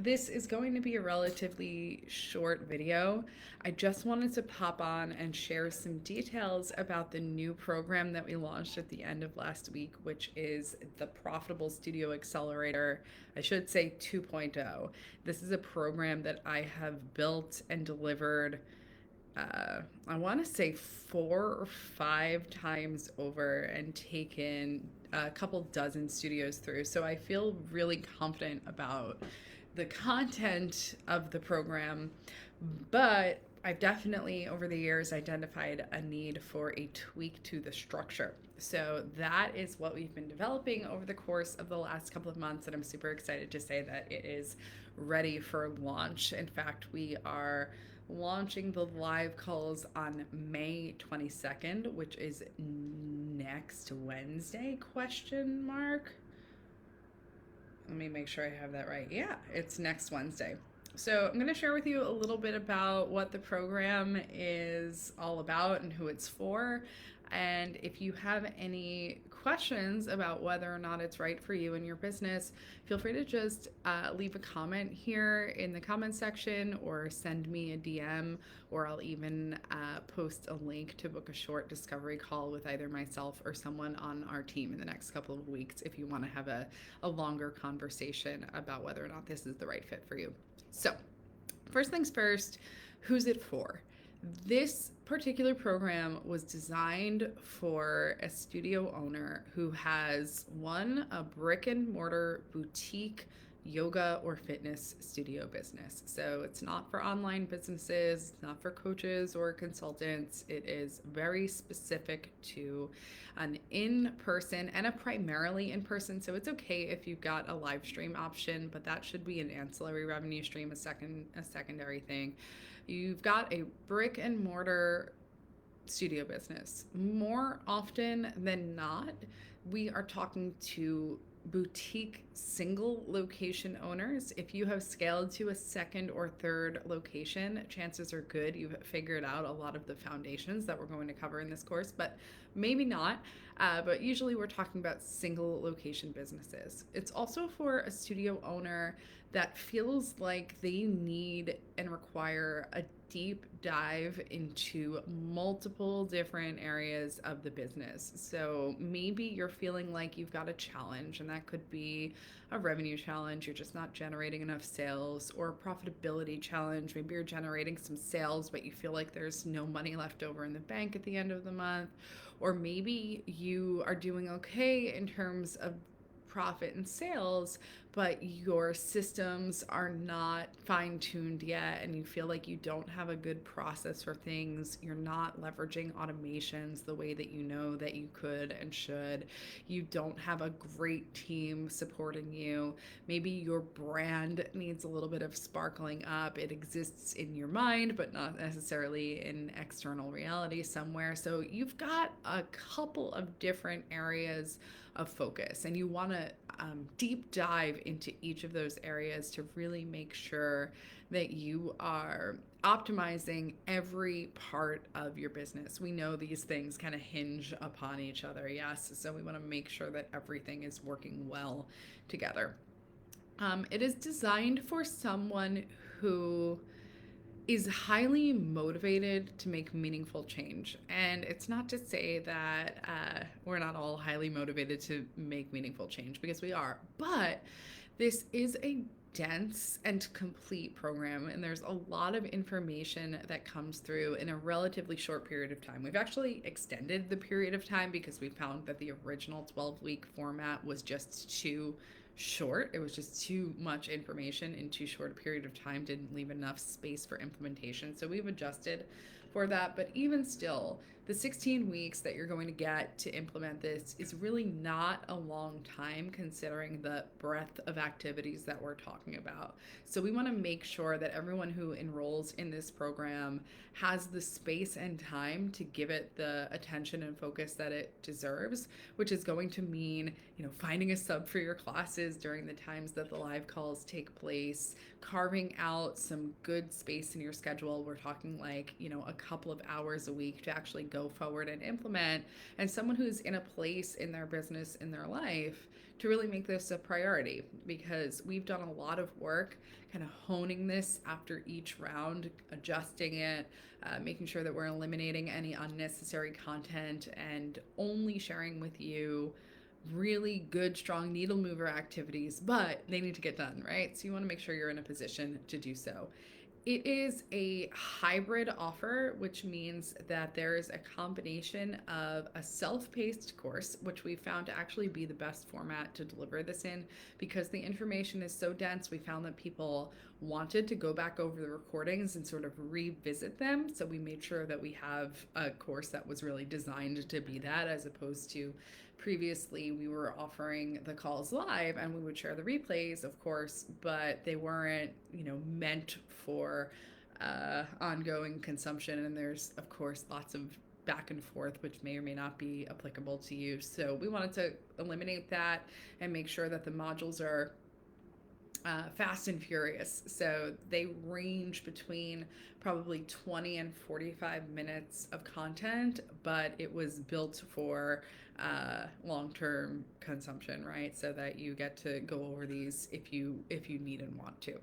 This is going to be a relatively short video. I just wanted to pop on and share some details about the new program that we launched at the end of last week, which is the Profitable Studio Accelerator. I should say 2.0. This is a program that I have built and delivered I want to say 4 or 5 times over and taken a couple dozen studios through. So I feel really confident about the content of the program, but I've definitely over the years identified a need for a tweak to the structure. So that is what we've been developing over the course of the last couple of months, and I'm super excited to say that it is ready for launch. In fact, we are launching the live calls on May 22nd, which is next Wednesday, question mark. Let me make sure I have that right. Yeah, it's next Wednesday. So I'm going to share with you a little bit about what the program is all about and who it's for. And if you have any questions about whether or not it's right for you and your business, feel free to just leave a comment here in the comment section or send me a DM, or I'll even post a link to book a short discovery call with either myself or someone on our team in the next couple of weeks if you want to have a longer conversation about whether or not this is the right fit for you. So, first things first, who's it for? This particular program was designed for a studio owner who has a brick and mortar boutique yoga or fitness studio business. So it's not for online businesses, it's not for coaches or consultants. It is very specific to an in-person and a primarily in-person. So it's okay if you've got a live stream option, but that should be an ancillary revenue stream, a secondary thing. You've got a brick and mortar studio business. More often than not, we are talking to boutique single location owners. If you have scaled to a second or third location, chances are good you've figured out a lot of the foundations that we're going to cover in this course, but maybe not. But usually we're talking about single location businesses. It's also for a studio owner that feels like they need and require a deep dive into multiple different areas of the business. So maybe you're feeling like you've got a challenge, and that could be a revenue challenge. You're just not generating enough sales, or a profitability challenge. Maybe you're generating some sales, but you feel like there's no money left over in the bank at the end of the month. Or maybe you are doing okay in terms of profit and sales, but your systems are not fine-tuned yet and you feel like you don't have a good process for things. You're not leveraging automations the way that you know that you could and should. You don't have a great team supporting you. Maybe your brand needs a little bit of sparkling up. It exists in your mind, but not necessarily in external reality somewhere. So you've got a couple of different areas of focus, and you want to deep dive into each of those areas to really make sure that you are optimizing every part of your business. We know these things kind of hinge upon each other, yes, so we want to make sure that everything is working well together. It is designed for someone who is highly motivated to make meaningful change. And it's not to say that we're not all highly motivated to make meaningful change, because we are. But this is a dense and complete program, and there's a lot of information that comes through in a relatively short period of time. We've actually extended the period of time because we found that the original 12-week format was just too short. It was just too much information in too short a period of time, didn't leave enough space for implementation. So we've adjusted for that. But even still, the 16 weeks that you're going to get to implement this is really not a long time considering the breadth of activities that we're talking about. So we want to make sure that everyone who enrolls in this program has the space and time to give it the attention and focus that it deserves, which is going to mean, finding a sub for your classes during the times that the live calls take place, carving out some good space in your schedule. We're talking like, a couple of hours a week to actually go forward and implement, and someone who's in a place in their business, in their life, to really make this a priority, because we've done a lot of work kind of honing this after each round, adjusting it, making sure that we're eliminating any unnecessary content and only sharing with you really good, strong needle mover activities, but they need to get done, right? So you want to make sure you're in a position to do so. It is a hybrid offer, which means that there is a combination of a self-paced course, which we found to actually be the best format to deliver this in, because the information is so dense. We found that people wanted to go back over the recordings and sort of revisit them. So we made sure that we have a course that was really designed to be that, as opposed to previously we were offering the calls live and we would share the replays, of course, but they weren't, meant for ongoing consumption. And there's, of course, lots of back and forth, which may or may not be applicable to you. So we wanted to eliminate that and make sure that the modules are fast and furious. So they range between probably 20 and 45 minutes of content, but it was built for long-term consumption, right? So that you get to go over these if you need and want to.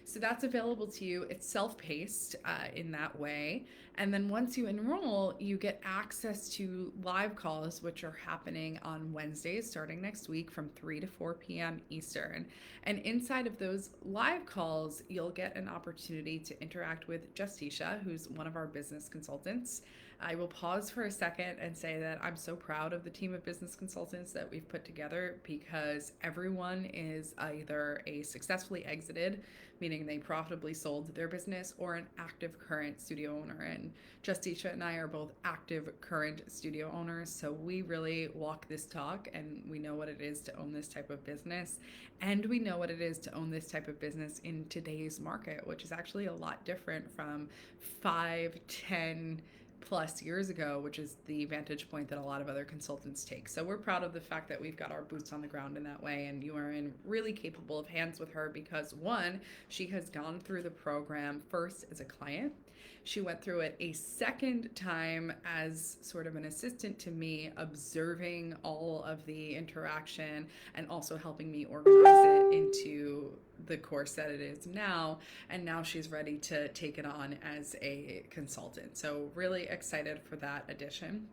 So that's available to you. It's self-paced in that way. And then once you enroll, you get access to live calls, which are happening on Wednesdays starting next week from 3 to 4 p.m. Eastern. And inside of those live calls, you'll get an opportunity to interact with Justisha, who's one of our business consultants. I will pause for a second and say that I'm so proud of the team of business consultants that we've put together, because everyone is either a successfully exited, meaning they profitably sold their business, or an active current studio owner. And Justisha and I are both active current studio owners, so we really walk this talk, and we know what it is to own this type of business, and we know what it is to own this type of business in today's market, which is actually a lot different from 5, 10 plus years ago, which is the vantage point that a lot of other consultants take. So we're proud of the fact that we've got our boots on the ground in that way, and you are in really capable of hands with her, because one, she has gone through the program first as a client. She went through it a second time as sort of an assistant to me, observing all of the interaction and also helping me organize it into the course that it is now. And now she's ready to take it on as a consultant. So really excited for that addition.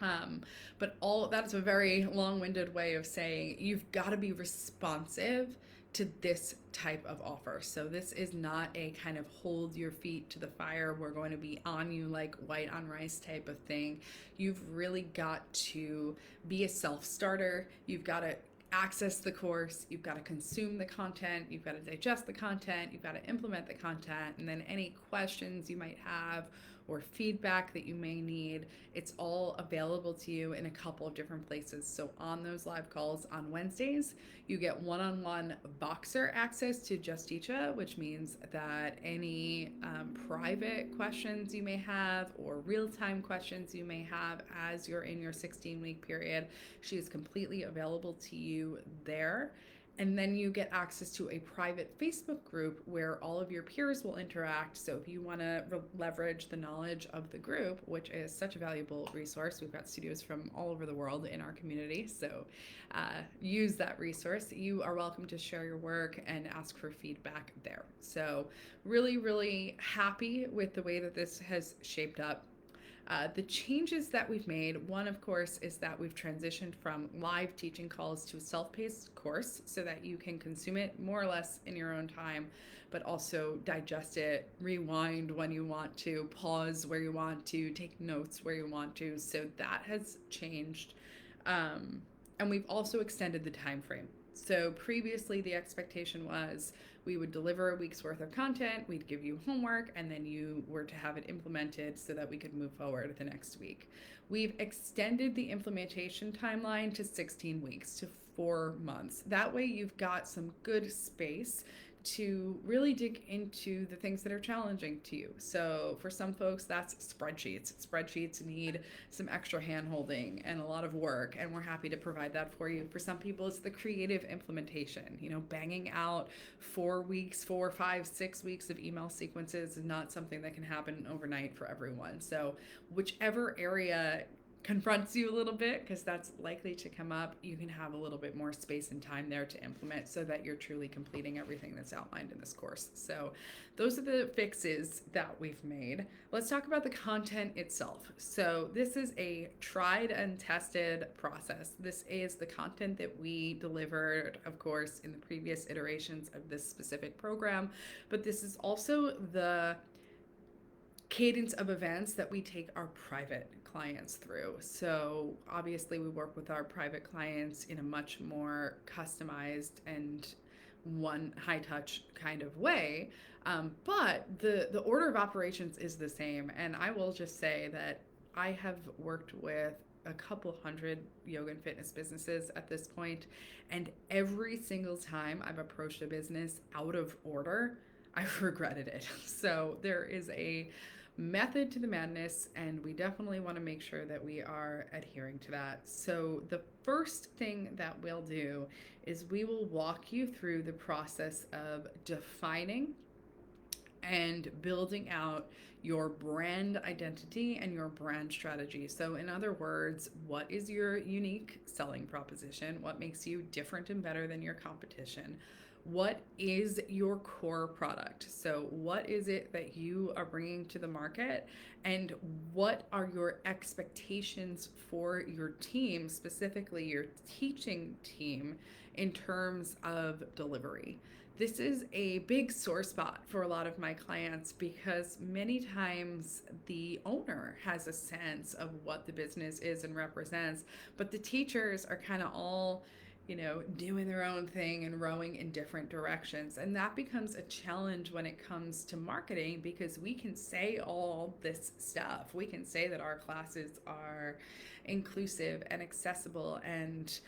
But all that's a very long-winded way of saying you've got to be responsive to this type of offer. So this is not a kind of hold your feet to the fire, we're going to be on you like white on rice type of thing. You've really got to be a self-starter. You've got to access the course, you've got to consume the content, you've got to digest the content, you've got to implement the content, and then any questions you might have or feedback that you may need, it's all available to you in a couple of different places. So on those live calls on Wednesdays, you get one-on-one boxer access to Justisha, which means that any private questions you may have or real-time questions you may have as you're in your 16-week period, she is completely available to you there. And then you get access to a private Facebook group where all of your peers will interact. So if you want to leverage the knowledge of the group, which is such a valuable resource, we've got studios from all over the world in our community. So use that resource. You are welcome to share your work and ask for feedback there. So really, really happy with the way that this has shaped up. The changes that we've made, one, of course, is that we've transitioned from live teaching calls to a self-paced course so that you can consume it more or less in your own time, but also digest it, rewind when you want to, pause where you want to, take notes where you want to. So that has changed. And we've also extended the time frame. So previously the expectation was we would deliver a week's worth of content, we'd give you homework, and then you were to have it implemented so that we could move forward the next week. We've extended the implementation timeline to 16 weeks, to 4 months. That way you've got some good space to really dig into the things that are challenging to you. So for some folks, that's spreadsheets. Spreadsheets need some extra hand holding and a lot of work, and we're happy to provide that for you. For some people, it's the creative implementation. Banging out 4 weeks, 4, 5, 6 weeks of email sequences is not something that can happen overnight for everyone. So whichever area confronts you a little bit, because that's likely to come up, you can have a little bit more space and time there to implement so that you're truly completing everything that's outlined in this course. So those are the fixes that we've made. Let's talk about the content itself. So this is a tried and tested process. This is the content that we delivered, of course, in the previous iterations of this specific program, but this is also the cadence of events that we take our private clients through. So obviously we work with our private clients in a much more customized and one high touch kind of way. But the order of operations is the same. And I will just say that I have worked with a couple hundred yoga and fitness businesses at this point, and every single time I've approached a business out of order, I've regretted it. So there is a method to the madness, and we definitely want to make sure that we are adhering to that. So the first thing that we'll do is we will walk you through the process of defining and building out your brand identity and your brand strategy. So in other words, what is your unique selling proposition? What makes you different and better than your competition? What is your core product? So what is it that you are bringing to the market, and what are your expectations for your team, specifically your teaching team, in terms of delivery? This is a big sore spot for a lot of my clients, because many times the owner has a sense of what the business is and represents, but the teachers are kind of all doing their own thing and rowing in different directions. And that becomes a challenge when it comes to marketing, because we can say all this stuff. We can say that our classes are inclusive and accessible and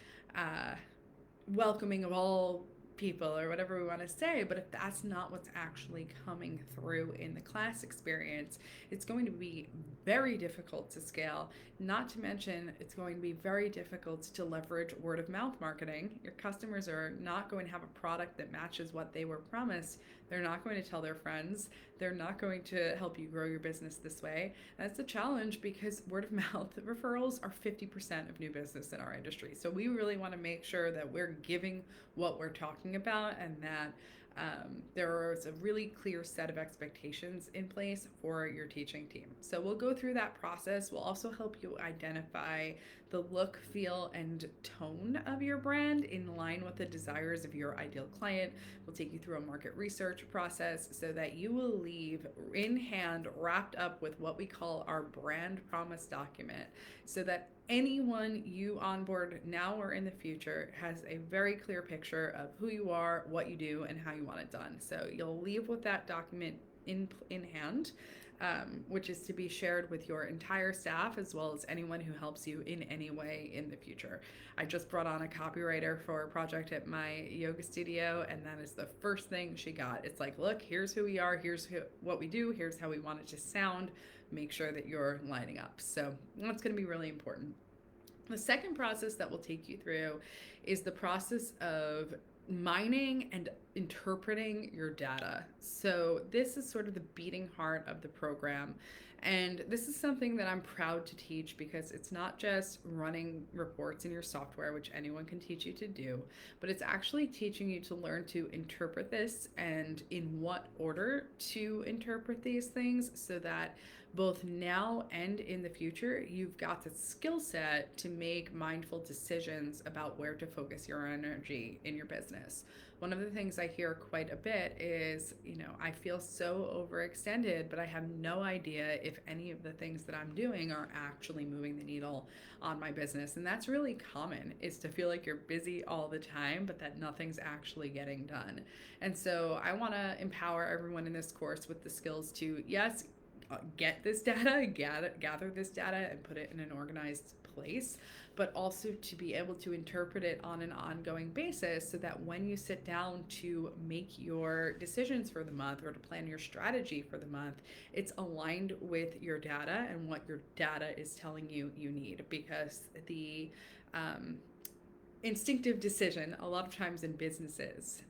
welcoming of all people, or whatever we want to say, but if that's not what's actually coming through in the class experience, it's going to be very difficult to scale. Not to mention, it's going to be very difficult to leverage word of mouth marketing. Your customers are not going to have a product that matches what they were promised. They're not going to tell their friends. They're not going to help you grow your business this way. That's a challenge, because word of mouth referrals are 50% of new business in our industry. So we really want to make sure that we're giving what we're talking about, and that there is a really clear set of expectations in place for your teaching team. So we'll go through that process. We'll also help you identify the look, feel, and tone of your brand in line with the desires of your ideal client. We'll take you through a market research process so that you will leave in hand wrapped up with what we call our brand promise document, so that anyone you onboard now or in the future has a very clear picture of who you are, what you do, and how you want it done. So you'll leave with that document in hand, which is to be shared with your entire staff, as well as anyone who helps you in any way in the future. I just brought on a copywriter for a project at my yoga studio, and that is the first thing she got. It's like, look, here's who we are, here's what we do, here's how we want it to sound. Make sure that you're lining up. So that's going to be really important. The second process that we'll take you through is the process of mining and interpreting your data. So this is sort of the beating heart of the program. And this is something that I'm proud to teach, because it's not just running reports in your software, which anyone can teach you to do, but it's actually teaching you to learn to interpret this and in what order to interpret these things, so that both now and in the future, you've got the skill set to make mindful decisions about where to focus your energy in your business. One of the things I hear quite a bit is, I feel so overextended, but I have no idea if any of the things that I'm doing are actually moving the needle on my business. And that's really common, is to feel like you're busy all the time, but that nothing's actually getting done. And so I want to empower everyone in this course with the skills to, yes, get this data, gather this data, and put it in an organized place, but also to be able to interpret it on an ongoing basis so that when you sit down to make your decisions for the month or to plan your strategy for the month, it's aligned with your data and what your data is telling you you need. Because the instinctive decision, a lot of times in businesses,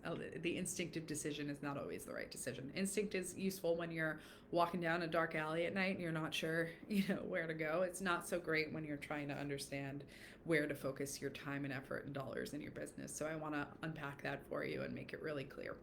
the instinctive decision is not always the right decision. Instinct is useful when you're walking down a dark alley at night and you're not sure, where to go. It's not so great when you're trying to understand where to focus your time and effort and dollars in your business. So I want to unpack that for you and make it really clear.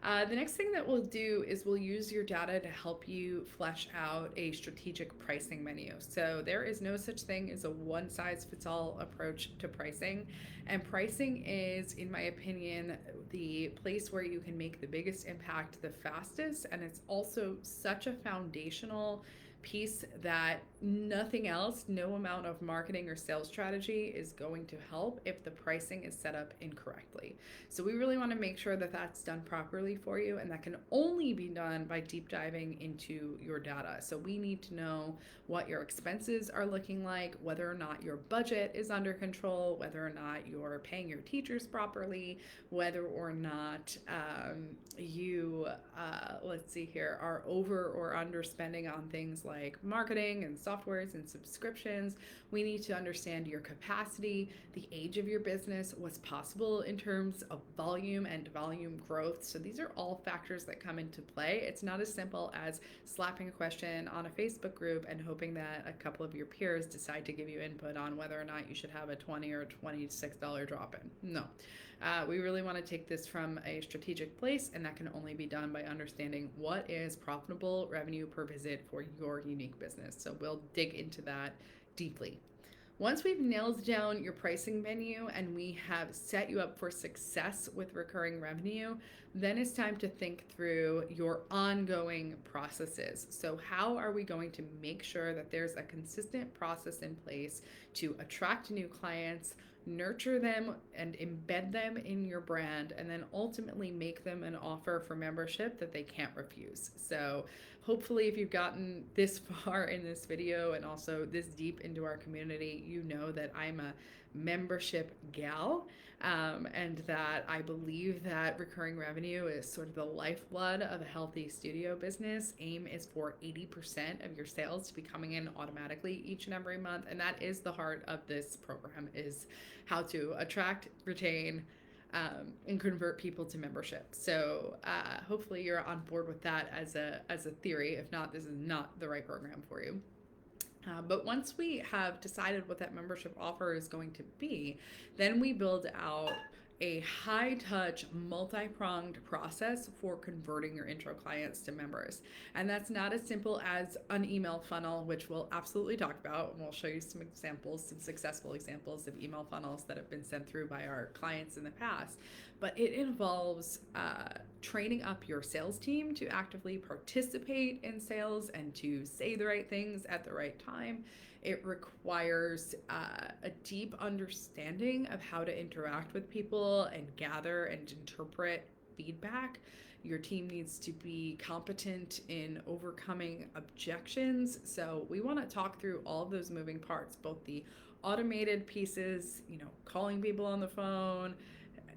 The next thing that we'll do is we'll use your data to help you flesh out a strategic pricing menu. So there is no such thing as a one-size-fits-all approach to pricing. And pricing is, in my opinion, the place where you can make the biggest impact the fastest. And it's also such a foundational piece that nothing else, no amount of marketing or sales strategy is going to help if the pricing is set up incorrectly. So we really want to make sure that that's done properly for you, and that can only be done by deep diving into your data. So we need to know what your expenses are looking like, whether or not your budget is under control, whether or not you're paying your teachers properly, whether or not you, let's see here, are over or under spending on things like marketing and softwares and subscriptions. We need to understand your capacity, the age of your business, what's possible in terms of volume and volume growth. So these are all factors that come into play. It's not as simple as slapping a question on a Facebook group and hoping that a couple of your peers decide to give you input on whether or not you should have a $20 or $26 drop-in. No. We really want to take this from a strategic place, and that can only be done by understanding what is profitable revenue per visit for your unique business. So we'll dig into that deeply. Once we've nailed down your pricing menu and we have set you up for success with recurring revenue, then it's time to think through your ongoing processes. So how are we going to make sure that there's a consistent process in place to attract new clients, nurture them and embed them in your brand, and then ultimately make them an offer for membership that they can't refuse? So hopefully if you've gotten this far in this video and also this deep into our community, you know that I'm a membership gal, and that I believe that recurring revenue is sort of the lifeblood of a healthy studio business. AIM is for 80% of your sales to be coming in automatically each and every month, and that is the heart of this program, is how to attract, retain, and convert people to membership. So hopefully you're on board with that as a theory. If not, this is not the right program for you. But once we have decided what that membership offer is going to be, then we build out a high-touch, multi-pronged process for converting your intro clients to members. And that's not as simple as an email funnel, which we'll absolutely talk about. And we'll show you some examples, some successful examples of email funnels that have been sent through by our clients in the past. But it involves training up your sales team to actively participate in sales and to say the right things at the right time. It requires a deep understanding of how to interact with people and gather and interpret feedback. Your team needs to be competent in overcoming objections. So we want to talk through all of those moving parts, both the automated pieces, calling people on the phone,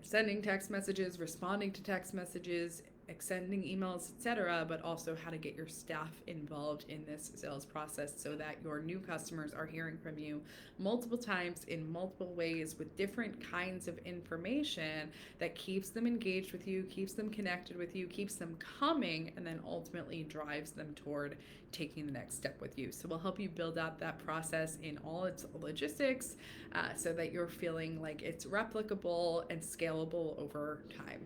sending text messages, responding to text messages, sending emails, etc., but also how to get your staff involved in this sales process so that your new customers are hearing from you multiple times in multiple ways with different kinds of information that keeps them engaged with you, keeps them connected with you, keeps them coming, and then ultimately drives them toward taking the next step with you. So we'll help you build out that process in all its logistics so that you're feeling like it's replicable and scalable over time.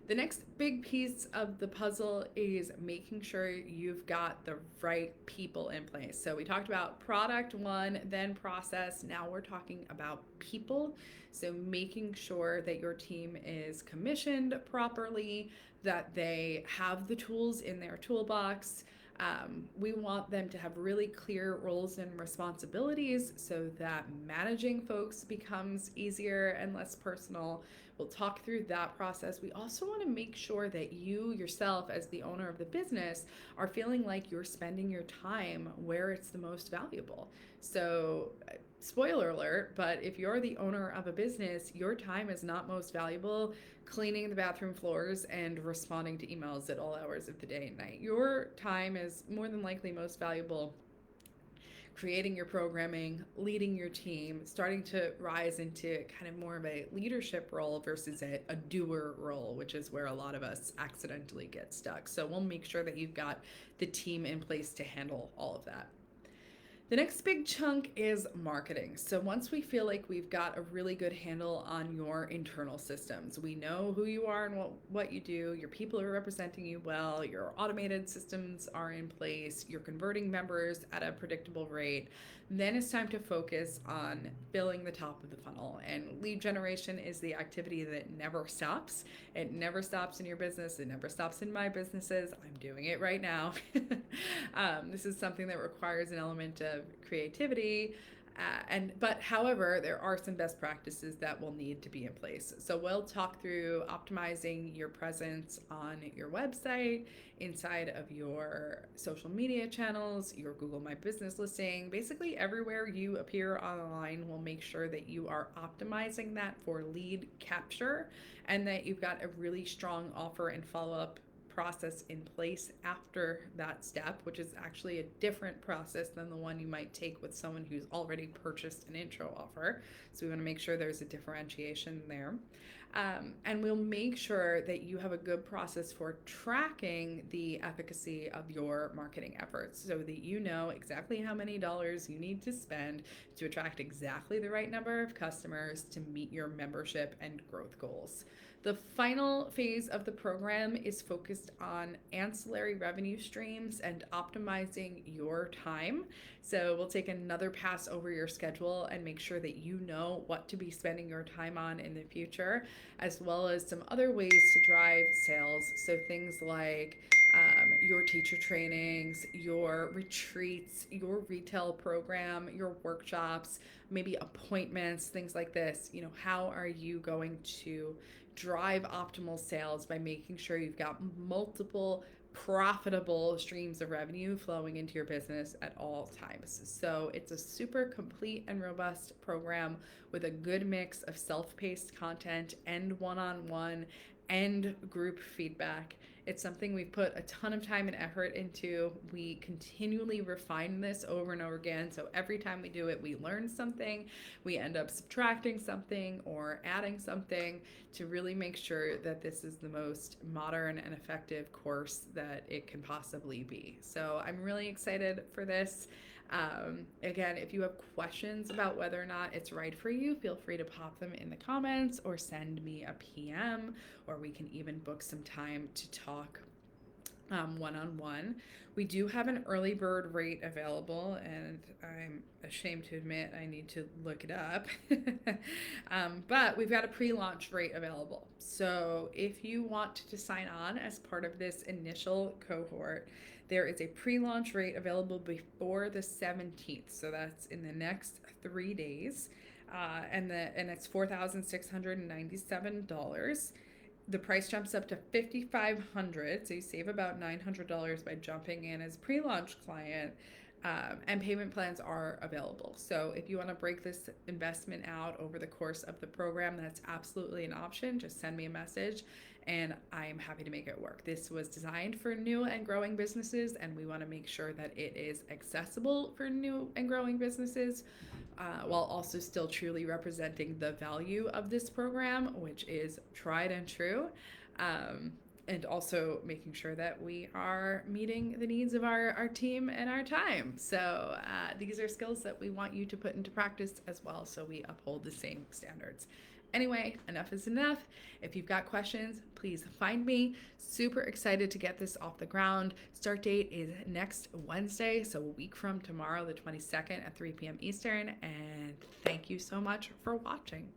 The next big piece of the puzzle is making sure you've got the right people in place. So we talked about product one, then process. Now we're talking about people. So making sure that your team is commissioned properly, that they have the tools in their toolbox. We want them to have really clear roles and responsibilities so that managing folks becomes easier and less personal. We'll talk through that process. We also want to make sure that you yourself, as the owner of the business, are feeling like you're spending your time where it's the most valuable. So, spoiler alert, but if you're the owner of a business, your time is not most valuable cleaning the bathroom floors and responding to emails at all hours of the day and night. Your time is more than likely most valuable creating your programming, leading your team, starting to rise into kind of more of a leadership role versus a doer role, which is where a lot of us accidentally get stuck. So we'll make sure that you've got the team in place to handle all of that. The next big chunk is marketing. So once we feel like we've got a really good handle on your internal systems, we know who you are and what you do, your people are representing you well, your automated systems are in place, you're converting members at a predictable rate, then it's time to focus on filling the top of the funnel. And lead generation is the activity that never stops. It never stops in your business. It never stops in my businesses. I'm doing it right now. This is something that requires an element of creativity. But however, there are some best practices that will need to be in place. So we'll talk through optimizing your presence on your website, inside of your social media channels, your Google My Business listing, basically everywhere you appear online. We'll make sure that you are optimizing that for lead capture and that you've got a really strong offer and follow-up process in place after that step, which is actually a different process than the one you might take with someone who's already purchased an intro offer. So we want to make sure there's a differentiation there. And we'll make sure that you have a good process for tracking the efficacy of your marketing efforts so that you know exactly how many dollars you need to spend to attract exactly the right number of customers to meet your membership and growth goals. The final phase of the program is focused on ancillary revenue streams and optimizing your time. So we'll take another pass over your schedule and make sure that you know what to be spending your time on in the future, as well as some other ways to drive sales. So things like your teacher trainings, your retreats, your retail program, your workshops, maybe appointments, things like this. How are you going to drive optimal sales by making sure you've got multiple profitable streams of revenue flowing into your business at all times? So it's a super complete and robust program with a good mix of self-paced content and one-on-one and group feedback. It's something we've put a ton of time and effort into. We continually refine this over and over again. So every time we do it, we learn something. We end up subtracting something or adding something to really make sure that this is the most modern and effective course that it can possibly be. So I'm really excited for this. Again, if you have questions about whether or not it's right for you, feel free to pop them in the comments or send me a PM, or we can even book some time to talk one-on-one. We do have an early bird rate available, and I'm ashamed to admit I need to look it up. But we've got a pre-launch rate available. So if you want to sign on as part of this initial cohort, there is a pre-launch rate available before the 17th. So that's in the next 3 days. And it's $4,697. The price jumps up to $5,500, so you save about $900 by jumping in as pre-launch client, and payment plans are available. So if you want to break this investment out over the course of the program, that's absolutely an option. Just send me a message and I'm happy to make it work. This was designed for new and growing businesses, and we want to make sure that it is accessible for new and growing businesses, while also still truly representing the value of this program, which is tried and true, and also making sure that we are meeting the needs of our team and our time. So these are skills that we want you to put into practice as well, so we uphold the same standards. Anyway, enough is enough. If you've got questions, please find me. Super excited to get this off the ground. Start date is next Wednesday, so a week from tomorrow, the 22nd at 3 p.m. Eastern. And thank you so much for watching.